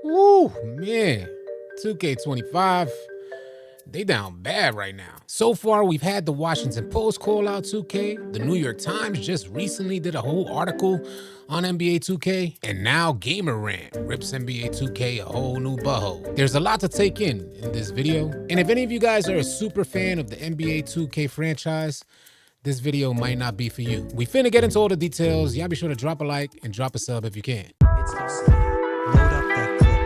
Woo, man. 2K25, they down bad right now. So far, we've had the Washington Post call out 2K. The New York Times just recently did a whole article on NBA 2K. And now GamerRant rips NBA 2K a whole new butthole. There's a lot to take in this video. And if any of you guys are a super fan of the NBA 2K franchise, this video might not be for you. We finna get into all the details. Y'all be sure to drop a like and drop a sub if you can. It's AllCity. Load up that clip.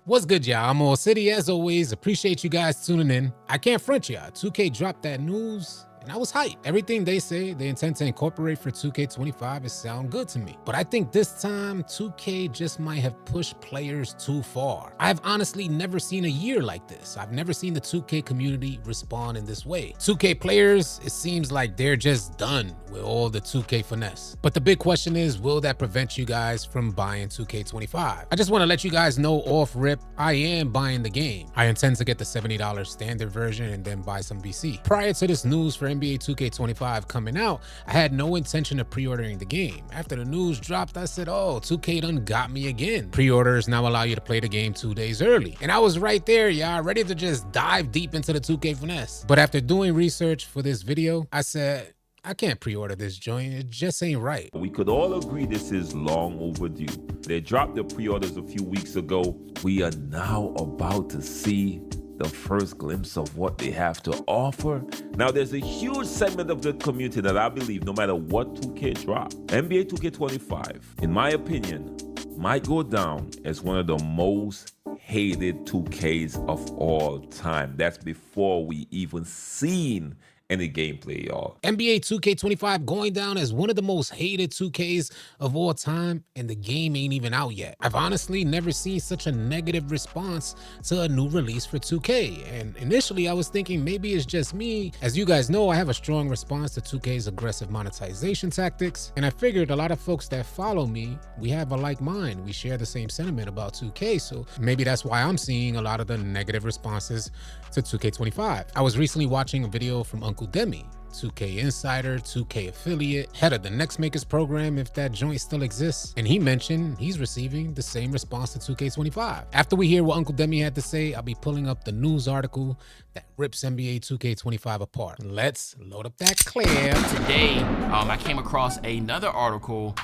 What's good, y'all? I'm AllCity. As always, appreciate you guys tuning in. I can't front y'all. 2K dropped that news, and I was hyped. Everything they say they intend to incorporate for 2K25 is sound good to me. But I think this time, 2K just might have pushed players too far. I've honestly never seen a year like this. I've never seen the 2K community respond in this way. 2K players, it seems like they're just done with all the 2K finesse. But the big question is, will that prevent you guys from buying 2K25? I just want to let you guys know off rip, I am buying the game. I intend to get the $70 standard version and then buy some VC. Prior to this news for NBA 2K25 coming out, I had no intention of pre-ordering the game. After the news dropped, I said, oh, 2K done got me again. Pre-orders now allow you to play the game 2 days early. And I was right there, y'all, ready to just dive deep into the 2K finesse. But after doing research for this video, I said, I can't pre-order this joint, it just ain't right. We could all agree this is long overdue. They dropped the pre-orders a few weeks ago. We are now about to see the first glimpse of what they have to offer. Now, there's a huge segment of the community that I believe no matter what 2K drop, NBA 2K25, in my opinion, might go down as one of the most hated 2Ks of all time. That's before we even seen any gameplay, y'all. NBA 2K25 going down as one of the most hated 2Ks of all time, and the game ain't even out yet. I've honestly never seen such a negative response to a new release for 2K, and initially I was thinking maybe it's just me. As you guys know, I have a strong response to 2K's aggressive monetization tactics, and I figured a lot of folks that follow me, we have a like mind. We share the same sentiment about 2K, so maybe that's why I'm seeing a lot of the negative responses to 2K25. I was recently watching a video from Uncle Demi, 2K insider, 2K affiliate, head of the Next Makers program if that joint still exists, and he mentioned he's receiving the same response to 2K25. After we hear what Uncle Demi had to say, I'll be pulling up the news article that rips NBA 2K25 apart. Let's load up that clip. Today, I came across another article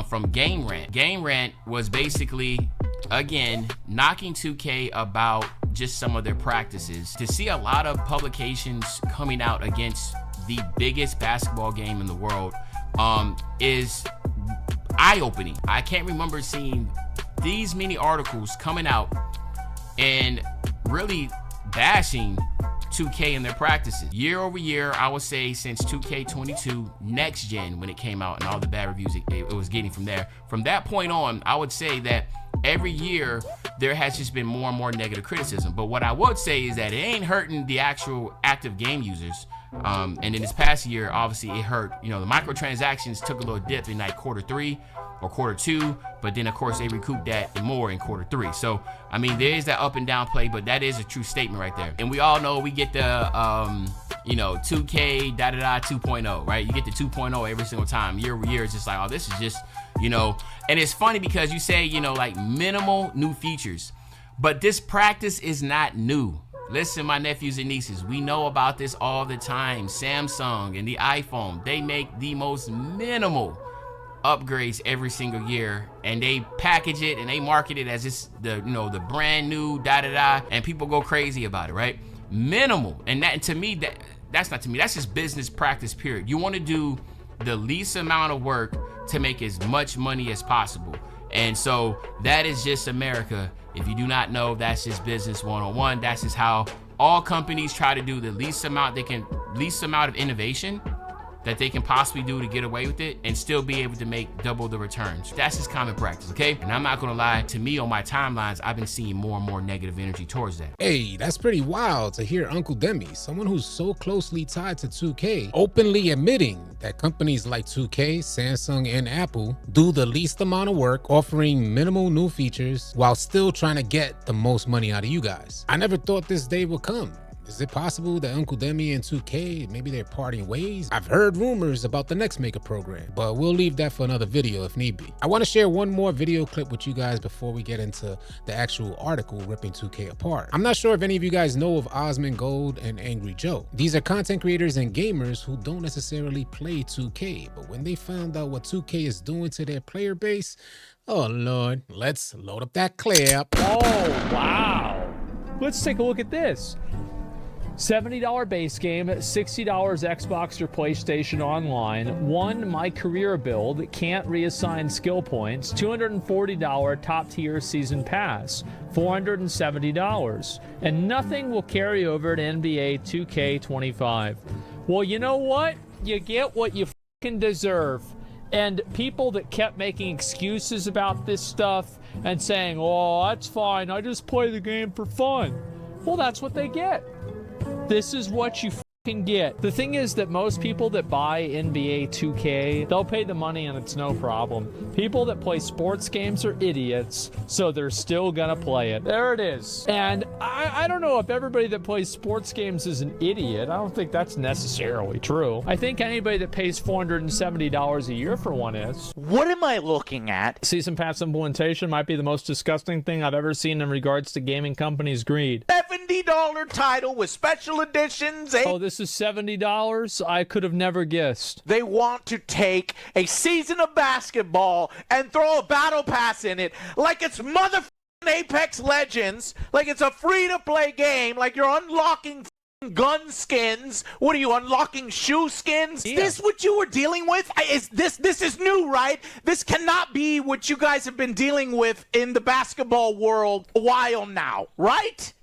from GameRant. GameRant was basically, again, knocking 2K about just some of their practices. To see a lot of publications coming out against the biggest basketball game in the world is eye-opening. I can't remember seeing these many articles coming out and really bashing 2K and their practices. Year over year, I would say since 2K22 Next Gen, when it came out and all the bad reviews it was getting from there. From that point on, I would say that every year there has just been more and more negative criticism. But what I would say is that it ain't hurting the actual active game users. And in this past year, obviously it hurt, the microtransactions took a little dip in like Q3 or Q2, but then of course they recouped that and more in Q3. So, I mean, there is that up and down play, but that is a true statement right there. And we all know we get the, 2K 2.0, right? You get the 2.0 every single time. Year over year, it's just like, oh, this is just, and it's funny because you say, like minimal new features, but this practice is not new. Listen, my nephews and nieces, we know about this all the time. Samsung and the iPhone, they make the most minimal upgrades every single year, and they package it and they market it as it's the brand new and people go crazy about it, right? Minimal. And that, to me, that's not to me, that's just business practice, period. You want to do the least amount of work to make as much money as possible. And so that is just America. If you do not know, that's just business 101. That's just how all companies try to do the least amount of innovation that they can possibly do to get away with it and still be able to make double the returns. That's just common practice, okay? And I'm not gonna lie, to me on my timelines, I've been seeing more and more negative energy towards that. Hey, that's pretty wild to hear Uncle Demi, someone who's so closely tied to 2K, openly admitting that companies like 2K, Samsung, and Apple do the least amount of work, offering minimal new features while still trying to get the most money out of you guys. I never thought this day would come. Is it possible that Uncle Demi and 2K, maybe they're parting ways? I've heard rumors about the next mega program, but we'll leave that for another video if need be. I want to share one more video clip with you guys before we get into the actual article ripping 2K apart. I'm not sure if any of you guys know of Asmond Gold and AngryJoe. These are content creators and gamers who don't necessarily play 2K, but when they found out what 2K is doing to their player base, oh Lord, let's load up that clip. Oh, wow. Let's take a look at this. $70 base game, $60 Xbox or PlayStation Online, one My Career build, can't reassign skill points, $240 top tier season pass, $470, and nothing will carry over to NBA 2K25. Well, you know what? You get what you fucking deserve. And people that kept making excuses about this stuff and saying, oh, that's fine, I just play the game for fun. Well, that's what they get. This is what you fucking get. The thing is that most people that buy NBA 2K, they'll pay the money and it's no problem. People that play sports games are idiots, so they're still gonna play it. There it is. And I don't know if everybody that plays sports games is an idiot. I don't think that's necessarily true. I think anybody that pays $470 a year for one is. What am I looking at? Season pass implementation might be the most disgusting thing I've ever seen in regards to gaming companies' greed. $70 title with special editions. Oh, this is $70? I could have never guessed. They want to take a season of basketball and throw a battle pass in it like it's motherfucking Apex Legends, like it's a free-to-play game, like you're unlocking gun skins. What are you, unlocking shoe skins? Yeah. This what you were dealing with? This is new, right? This cannot be what you guys have been dealing with in the basketball world a while now, right?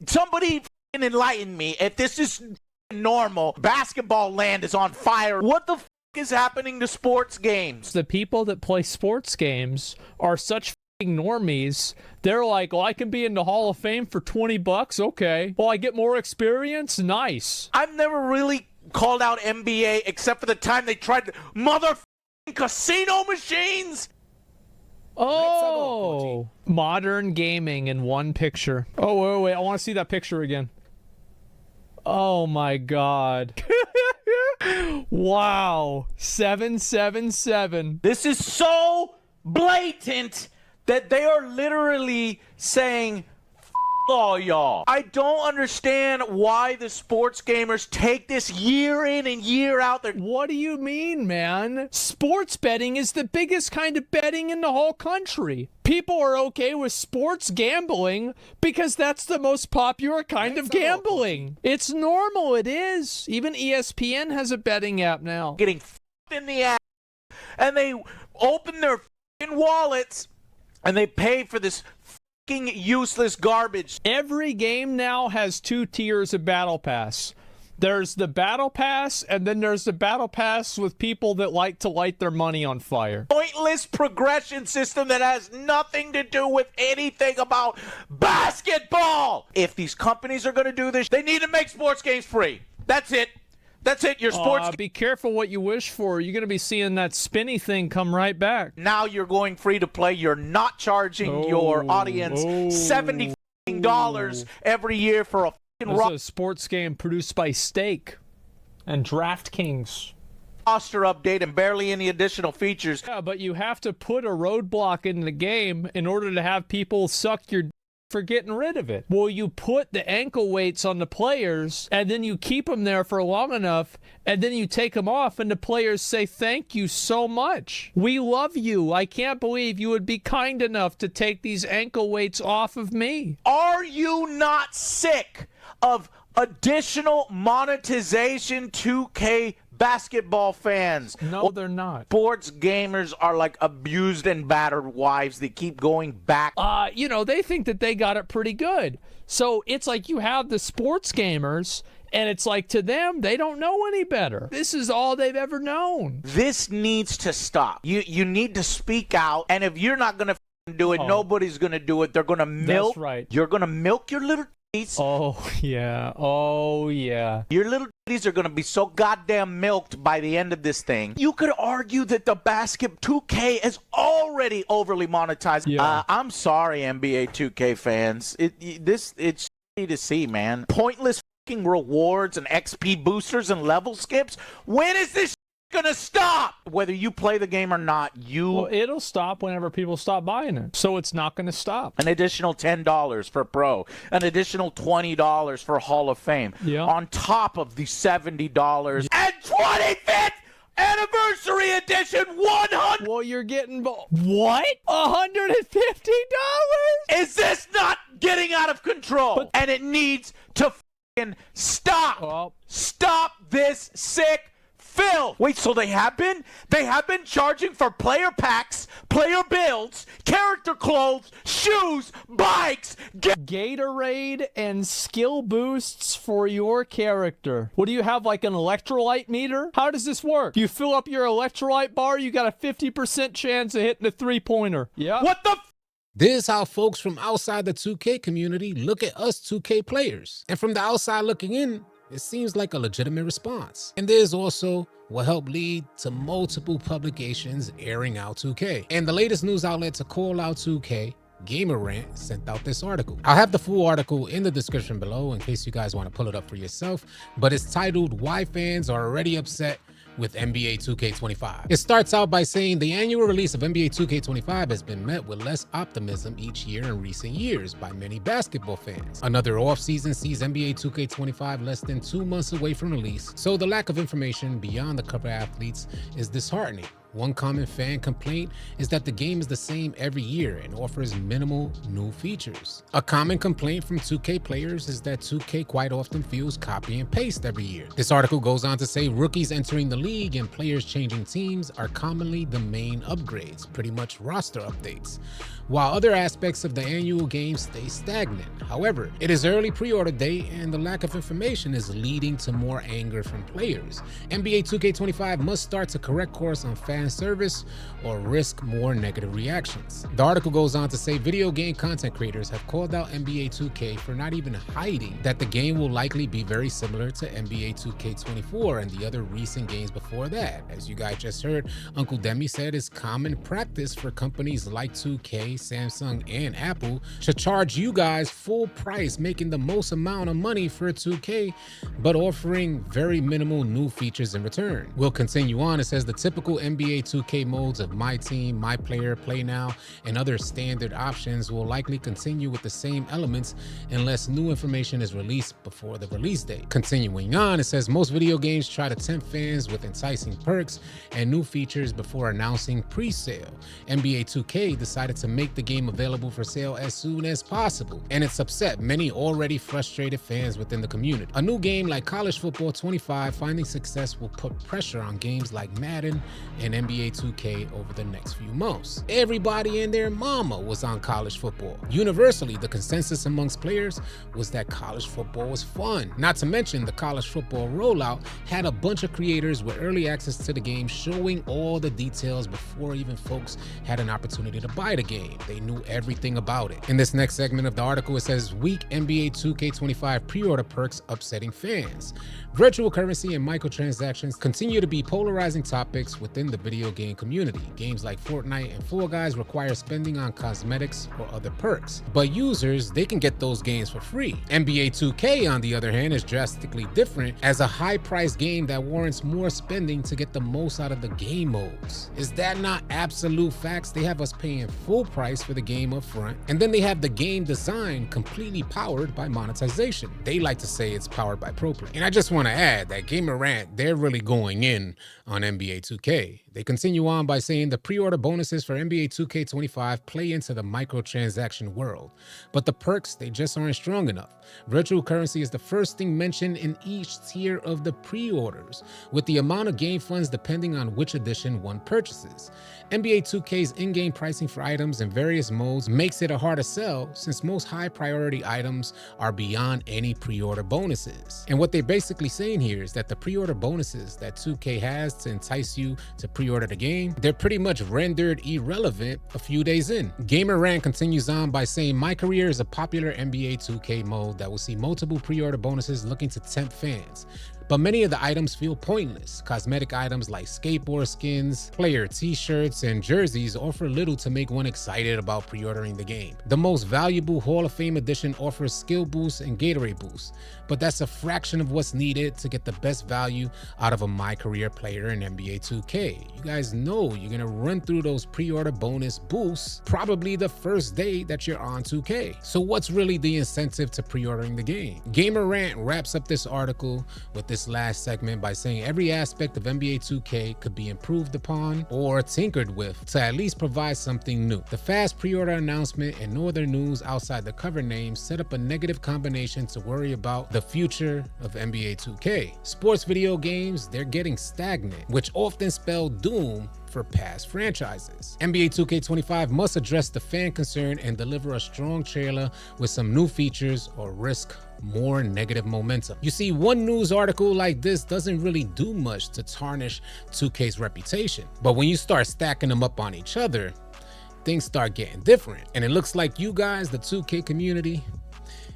Somebody enlighten me if this is normal. Basketball land is on fire. What the is happening to sports games? The people that play sports games are such normies. They're like, well, I can be in the Hall of Fame for $20. Okay. Well, I get more experience. Nice. I've never really called out NBA except for the time they tried to motherfucking casino machines. Oh, modern gaming in one picture. Oh, wait, I want to see that picture again. Oh my God. Wow. 777. This is so blatant that they are literally saying, F all y'all. I don't understand why the sports gamers take this year in and year out. What do you mean, man? Sports betting is the biggest kind of betting in the whole country. People are okay with sports gambling because that's the most popular kind of gambling. It's normal, it is. Even ESPN has a betting app now. Getting f***ed in the ass, and they open their f***ing wallets and they pay for this f***ing useless garbage. Every game now has two tiers of Battle Pass. There's the Battle Pass, and then there's the Battle Pass with people that like to light their money on fire. Pointless progression system that has nothing to do with anything about basketball. If these companies are going to do this, they need to make sports games free. That's it. That's it. Your sports. Be careful what you wish for. You're going to be seeing that spinny thing come right back. Now you're going free to play. You're not charging your audience $70 every year for a It's a sports game produced by Stake and DraftKings. Roster update and barely any additional features. Yeah, but you have to put a roadblock in the game in order to have people suck your for getting rid of it. Well, you put the ankle weights on the players, and then you keep them there for long enough, and then you take them off, and the players say, thank you so much. We love you. I can't believe you would be kind enough to take these ankle weights off of me. Are you not sick of additional monetization 2K basketball fans? No, they're not. Sports gamers are like abused and battered wives. They keep going back. They think that they got it pretty good. So it's like you have the sports gamers, and it's like to them, they don't know any better. This is all they've ever known. This needs to stop. You need to speak out, and if you're not going to do it, nobody's going to do it. They're going to milk. That's right. You're going to milk your little Oh, yeah. Oh, yeah. Your little titties are going to be so goddamn milked by the end of this thing. You could argue that the basket 2K is already overly monetized. Yeah. I'm sorry, NBA 2K fans. It's shitty to see, man. Pointless fucking rewards and XP boosters and level skips? When is this gonna stop? Whether you play the game or not, Well, it'll stop whenever people stop buying it. So it's not going to stop. an additional $10 for Pro, an additional $20 for Hall of Fame, on top of the $70 and 25th anniversary edition 100. Well, you're getting what? $150? Is this not getting out of control? And it needs to fucking stop. Stop this sick filth. Wait, so they have been charging for player packs, player builds, character clothes, shoes, bikes, Gatorade and skill boosts for your character. What do you have, like an electrolyte meter? How does this work? You fill up your electrolyte bar, you got a 50% chance of hitting a three-pointer. Yeah. What the This is how folks from outside the 2K community look at us 2K players. And from the outside looking in, it seems like a legitimate response. And there's also what helped lead to multiple publications airing out 2K. And the latest news outlet to call out 2K, GameRant, sent out this article. I'll have the full article in the description below in case you guys want to pull it up for yourself, but it's titled "Why Fans Are Already Upset with NBA 2K25. It starts out by saying the annual release of NBA 2K25 has been met with less optimism each year in recent years by many basketball fans. Another offseason sees NBA 2K25 less than 2 months away from release, so the lack of information beyond the cover athletes is disheartening. One common fan complaint is that the game is the same every year and offers minimal new features. A common complaint from 2K players is that 2K quite often feels copy and paste every year. This article goes on to say rookies entering the league and players changing teams are commonly the main upgrades, pretty much roster updates, while other aspects of the annual game stay stagnant. However, it is early pre-order day and the lack of information is leading to more anger from players. NBA 2K25 must start to correct course on fan service or risk more negative reactions. The article goes on to say video game content creators have called out NBA 2K for not even hiding that the game will likely be very similar to NBA 2K24 and the other recent games before that. As you guys just heard, Uncle Demi said it's common practice for companies like 2K, Samsung, and Apple to charge you guys full price, making the most amount of money for 2K, but offering very minimal new features in return. We'll continue on. It says the typical NBA 2K modes of My Team, My Player, Play Now, and other standard options will likely continue with the same elements unless new information is released before the release date. Continuing on, it says most video games try to tempt fans with enticing perks and new features before announcing pre-sale. NBA 2K decided to make the game available for sale as soon as possible, and it's upset many already frustrated fans within the community. A new game like College Football 25 finding success will put pressure on games like Madden and NBA 2K over the next few months. Everybody and their mama was on college football. Universally, the consensus amongst players was that college football was fun. Not to mention the college football rollout had a bunch of creators with early access to the game showing all the details before even folks had an opportunity to buy the game. They knew everything about it. In this next segment of the article, it says weak NBA 2K25 pre-order perks upsetting fans. Virtual currency and microtransactions continue to be polarizing topics within the video game community. Games like Fortnite and Fall Guys require spending on cosmetics or other perks, but users, they can get those games for free. NBA 2K, on the other hand, is drastically different as a high-priced game that warrants more spending to get the most out of the game modes. Is that not absolute facts? They have us paying full price for the game up front, and then they have the game design completely powered by monetization. They like to say it's powered by pro play. And I just want to add that GamerRant, they're really going in on NBA 2K. They continue on by saying the pre-order bonuses for NBA 2K25 play into the microtransaction world, but the perks, they just aren't strong enough. Virtual currency is the first thing mentioned in each tier of the pre-orders, with the amount of game funds depending on which edition one purchases. NBA 2K's in-game pricing for items in various modes makes it a harder sell since most high priority items are beyond any pre-order bonuses. And what they're basically saying here is that the pre-order bonuses that 2K has to entice you to pre-order the game, they're pretty much rendered irrelevant a few days in. GamerRant continues on by saying My Career is a popular NBA 2K mode that will see multiple pre-order bonuses looking to tempt fans. But many of the items feel pointless. Cosmetic items like skateboard skins, player t-shirts, and jerseys offer little to make one excited about pre-ordering the game. The most valuable Hall of Fame edition offers skill boosts and Gatorade boosts, but that's a fraction of what's needed to get the best value out of a My Career player in NBA 2K. You guys know you're gonna run through those pre-order bonus boosts probably the first day that you're on 2K. So what's really the incentive to pre-ordering the game? GameRant wraps up this article with this last segment by saying every aspect of NBA 2K could be improved upon or tinkered with to at least provide something new. The fast pre-order announcement and no other news outside the cover name set up a negative combination to worry about the future of NBA 2K. Sports video games, they're getting stagnant, which often spell doom for past franchises. NBA 2K25 must address the fan concern and deliver a strong trailer with some new features or risk more negative momentum. You see, one news article like this doesn't really do much to tarnish 2K's reputation, but when you start stacking them up on each other, things start getting different. And it looks like you guys, the 2K community,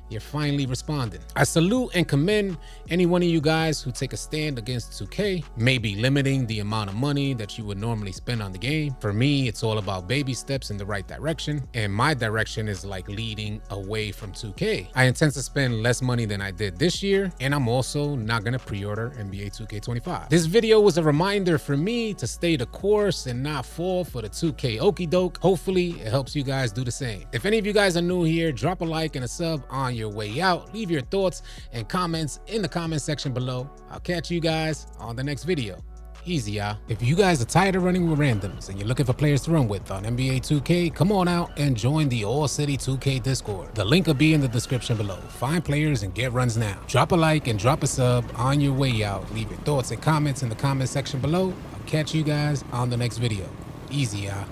you're finally responding. I salute and commend any one of you guys who take a stand against 2K, maybe limiting the amount of money that you would normally spend on the game. For me, it's all about baby steps in the right direction, and my direction is like leading away from 2K. I intend to spend less money than I did this year, and I'm also not gonna pre-order NBA 2K25. This video was a reminder for me to stay the course and not fall for the 2K okie doke. Hopefully it helps you guys do the same. If any of you guys are new here, drop a like and a sub on your way out. Leave your thoughts and comments in the comment section below. I'll catch you guys on the next video. Easy, y'all. If you guys are tired of running with randoms and you're looking for players to run with on NBA 2K, come on out and join the AllCity 2K Discord. The link will be in the description below. Find players and get runs now. Drop a like and drop a sub on your way out. Leave your thoughts and comments in the comment section below. I'll catch you guys on the next video. Easy, y'all.